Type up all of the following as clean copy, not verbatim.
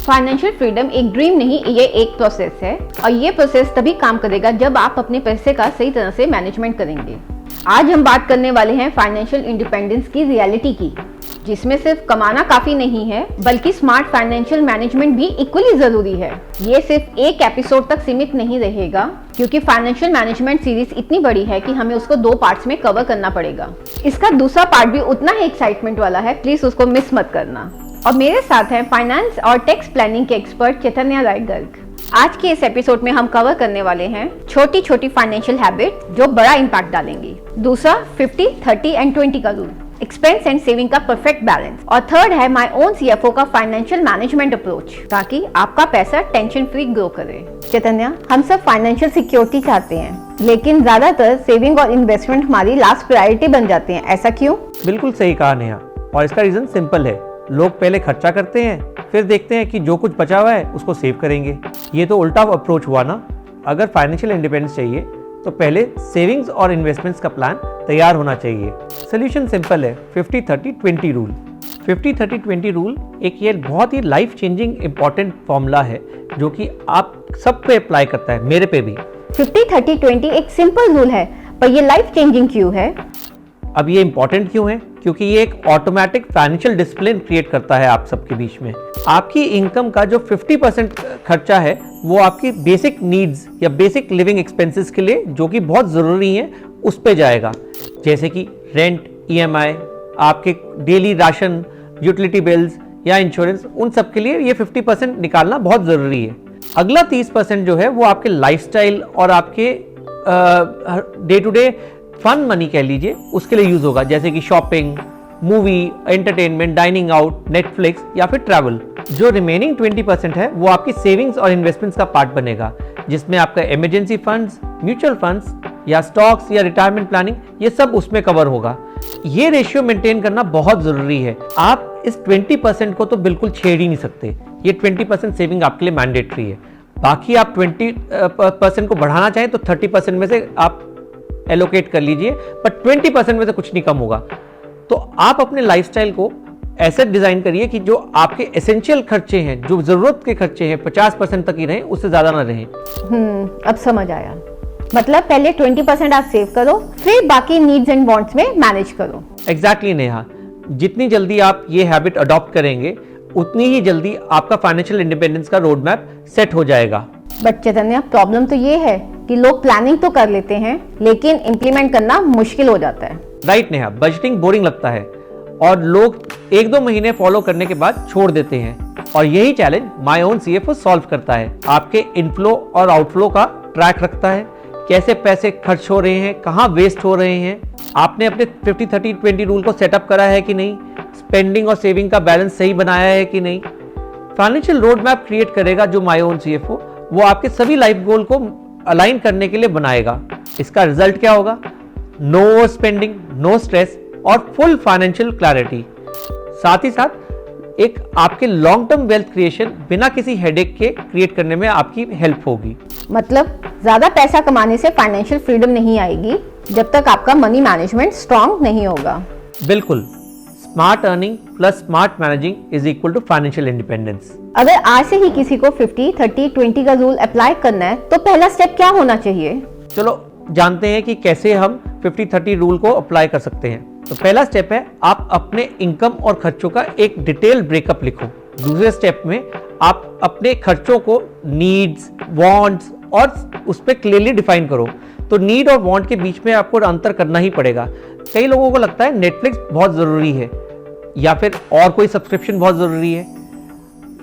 Financial freedom एक dream नहीं, ये एक प्रोसेस है और ये प्रोसेस तभी काम करेगा जब आप अपने पैसे का सही तरह से मैनेजमेंट करेंगे। आज हम बात करने वाले हैं फाइनेंशियल इंडिपेंडेंस की रियलिटी की, जिसमें सिर्फ कमाना काफी नहीं है बल्कि स्मार्ट फाइनेंशियल मैनेजमेंट भी इक्वली जरूरी है। ये सिर्फ एक एपिसोड तक सीमित नहीं रहेगा क्योंकि फाइनेंशियल मैनेजमेंट सीरीज इतनी बड़ी है कि हमें उसको 2 पार्ट्स में कवर करना पड़ेगा। इसका दूसरा पार्ट भी उतना ही एक्साइटमेंट वाला है, प्लीज उसको मिस मत करना। और मेरे साथ हैं फाइनेंस और टैक्स प्लानिंग के एक्सपर्ट चैतन्या राय गर्ग। आज के इस एपिसोड में हम कवर करने वाले हैं छोटी छोटी फाइनेंशियल हैबिट जो बड़ा इम्पैक्ट डालेंगी। दूसरा 50, 30 एंड 20 का रूल, एक्सपेंस एंड सेविंग का परफेक्ट बैलेंस। और थर्ड है माय ओन सीएफओ का फाइनेंशियल मैनेजमेंट अप्रोच, ताकि आपका पैसा टेंशन फ्री ग्रो करे। चैतन्या, हम सब फाइनेंशियल सिक्योरिटी चाहते हैं, लेकिन ज्यादातर सेविंग और इन्वेस्टमेंट हमारी लास्ट प्रायोरिटी बन जाते हैं, ऐसा क्यों? बिल्कुल सही कहा नेहा, और इसका रीजन सिंपल है। लोग पहले खर्चा करते हैं, फिर देखते हैं कि जो कुछ बचा हुआ है उसको सेव करेंगे। ये तो उल्टा अप्रोच हुआ ना। अगर फाइनेंशियल इंडिपेंडेंस चाहिए तो पहले सेविंग्स और इन्वेस्टमेंट्स का प्लान तैयार होना चाहिए। सोल्यूशन सिंपल है, 50, 30, 20 रूल। 50, 30, 20 रूल एक ये बहुत ही लाइफ चेंजिंग इंपॉर्टेंट फॉर्मूला है जो कि आप सब पे अप्लाई करता है, मेरे पे भी। 50, 30, 20 एक सिंपल रूल है, पर ये लाइफ चेंजिंग क्यों है? अब ये इंपॉर्टेंट क्यों है? क्योंकि ये एक ऑटोमेटिक फाइनेंशियल डिसिप्लिन क्रिएट करता है आप सबके बीच में। आपकी इनकम का जो 50% खर्चा है वो आपकी बेसिक नीड्स या बेसिक लिविंग एक्सपेंसेस के लिए, जो कि बहुत ज़रूरी है, उस पे जाएगा। जैसे कि रेंट, ईएमआई, आपके डेली राशन, यूटिलिटी बिल्स या इंश्योरेंस, उन सब के लिए ये 50% निकालना बहुत ज़रूरी है। अगला 30% जो है वो आपके लाइफस्टाइल और आपके day to day fun money कह लीजिए, उसके लिए यूज होगा, जैसे कि shopping, movie, entertainment, dining out, Netflix या फिर ट्रैवल। जो रिमेनिंग 20% है वो आपकी सेविंग्स और इन्वेस्टमेंट्स का पार्ट बनेगा, जिसमें आपका इमरजेंसी फंड्स, म्यूचुअल फंड्स या स्टॉक्स या रिटायरमेंट प्लानिंग, ये सब उसमें कवर होगा। ये रेशियो मेंटेन करना बहुत जरूरी है। आप इस 20% को तो बिल्कुल छेड़ ही नहीं सकते। ये 20% सेविंग आपके लिए मैंडेटरी है। बाकी आप 20% को बढ़ाना चाहें तो 30% में से आप एलोकेट कर लीजिए, पर 20% में से कुछ नहीं कम होगा। तो आप अपने लाइफस्टाइल को ऐसे डिजाइन करिए कि जो आपके एसेंशियल खर्चे हैं, जो जरूरत के खर्चे हैं, 50% तक ही रहें, उससे ज्यादा ना रहें। अब समझ आया। मतलब पहले 20% आप सेव करो, फिर बाकी नीड्स एंड वांट्स में मैनेज करो। एग्जैक्टली नेहा, जितनी जल्दी आप ये हैबिट अडॉप्ट करेंगे उतनी ही जल्दी आपका फाइनेंशियल इंडिपेंडेंस का रोड मैप सेट हो जाएगा। बट चैतन्या, प्रॉब्लम तो ये है कि लोग प्लानिंग तो कर लेते हैं लेकिन इम्प्लीमेंट करना मुश्किल हो जाता है। राइट नेहा, बजटिंग बोरिंग लगता है और लोग 1-2 महीने फॉलो करने के बाद छोड़ देते हैं, और यही challenge my own CFO solve करता है। आपके इनफ्लो और आउटफ्लो का ट्रैक रखता है, कैसे पैसे खर्च हो रहे हैं, कहाँ वेस्ट हो रहे हैं, आपने अपने 50, 30, 20 रूल को सेटअप करा है कि नहीं, स्पेंडिंग और सेविंग का बैलेंस सही बनाया है कि नहीं। फाइनेंशियल रोड मैप क्रिएट करेगा जो माय ओन सीएफओ, वो आपके सभी लाइफ गोल को अलाइन करने के लिए बनाएगा। इसका रिजल्ट क्या होगा? No over spending, no stress और फुल फाइनेंशियल क्लैरिटी। साथ ही साथ एक आपके लॉन्ग टर्म वेल्थ क्रिएशन बिना किसी हेडेक के क्रिएट करने में आपकी हेल्प होगी। मतलब ज्यादा पैसा कमाने से फाइनेंशियल फ्रीडम नहीं आएगी जब तक आपका मनी मैनेजमेंट स्ट्रांग नहीं होगा। बिल्कुल, smart earning plus smart managing is equal to financial independence. अगर आज से ही किसी को 50, 30, 20 का रूल अप्लाई करना है तो पहला स्टेप क्या होना चाहिए? चलो जानते हैं कि कैसे हम 50, 30 रूल को अप्लाई कर सकते हैं। तो पहला स्टेप है, आप अपने इनकम और खर्चों का एक डिटेल ब्रेकअप लिखो। दूसरे स्टेप में आप अपने खर्चों को नीड्स, वांट्स और उस पर क्लियरली डिफाइन करो। तो नीड और वांट के बीच में आपको अंतर करना ही पड़ेगा। कई लोगों को लगता है नेटफ्लिक्स बहुत ज़रूरी है या फिर और कोई सब्सक्रिप्शन बहुत ज़रूरी है।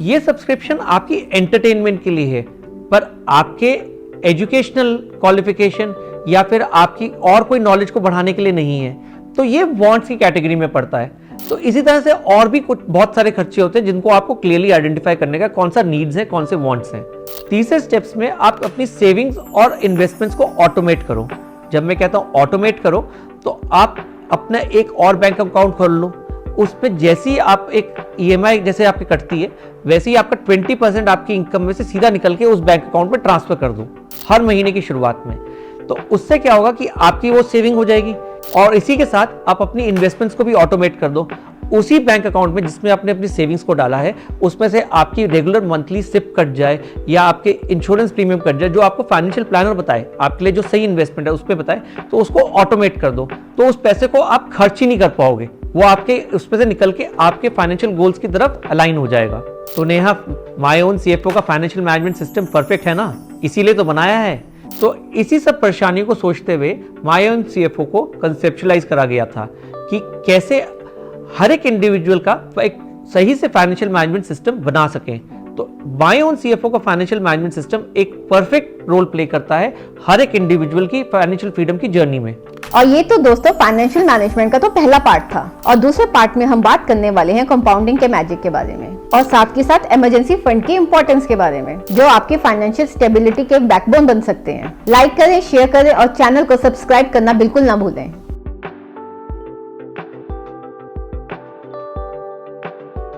ये सब्सक्रिप्शन आपकी एंटरटेनमेंट के लिए है, पर आपके एजुकेशनल क्वालिफिकेशन या फिर आपकी और कोई नॉलेज को बढ़ाने के लिए नहीं है। तो ये वांट्स की कैटेगरी में पड़ता है। तो इसी तरह से और भी कुछ बहुत सारे खर्चे होते हैं जिनको आपको क्लियरली आइडेंटिफाई करने का, कौन सा नीड्स है, कौन से वांट्स हैं। तीसरे स्टेप्स में आप अपनी सेविंग्स और इन्वेस्टमेंट्स को ऑटोमेट करो। जब मैं कहता हूं ऑटोमेट करो, तो आप अपना एक और बैंक अकाउंट खोल लो। उस पर जैसे ही आप एक ईएमआई जैसे आपकी कटती है, वैसे ही आपका 20% आपकी इनकम में से सीधा निकल के उस बैंक अकाउंट में ट्रांसफर कर दो हर महीने की शुरुआत में। तो उससे क्या होगा कि आपकी वो सेविंग हो जाएगी, और इसी के साथ आप अपनी इन्वेस्टमेंट्स को भी ऑटोमेट कर दो। उसी बैंक अकाउंट में जिसमें आपने अपनी सेविंग्स को डाला है उसमें से आपकी रेगुलर मंथली सिप कट जाए या आपके इंश्योरेंस प्रीमियम कट जाए, जो आपको फाइनेंशियल प्लानर बताए आपके लिए जो सही इन्वेस्टमेंट है उस पर बताए, तो उसको ऑटोमेट कर दो। तो उस पैसे को आप खर्च ही नहीं कर पाओगे, वो आपके उसमें से निकल के आपके फाइनेंशियल गोल्स की तरफ अलाइन हो जाएगा। तो नेहा, माय ओन सीएफओ का फाइनेंशियल मैनेजमेंट सिस्टम परफेक्ट है ना, इसीलिए तो बनाया है। तो इसी सब परेशानियों को सोचते हुए माय ओन सीएफओ को कंसेप्चुअलाइज करा गया था कि कैसे हर एक इंडिविजुअल का एक सही से फाइनेंशियल मैनेजमेंट सिस्टम बना सकें। तो माय ओन सीएफओ का फाइनेंशियल मैनेजमेंट सिस्टम एक परफेक्ट रोल प्ले करता है हर एक इंडिविजुअल की फाइनेंशियल फ्रीडम की जर्नी में। और ये तो दोस्तों फाइनेंशियल मैनेजमेंट का तो पहला पार्ट था, और दूसरे पार्ट में हम बात करने वाले हैं कंपाउंडिंग के मैजिक के बारे में, और साथ के साथ इमरजेंसी फंड की इंपॉर्टेंस के बारे में, जो आपकी फाइनेंशियल स्टेबिलिटी के बैकबोन बन सकते हैं। लाइक करें, शेयर करें और चैनल को सब्सक्राइब करना बिल्कुल ना भूलें।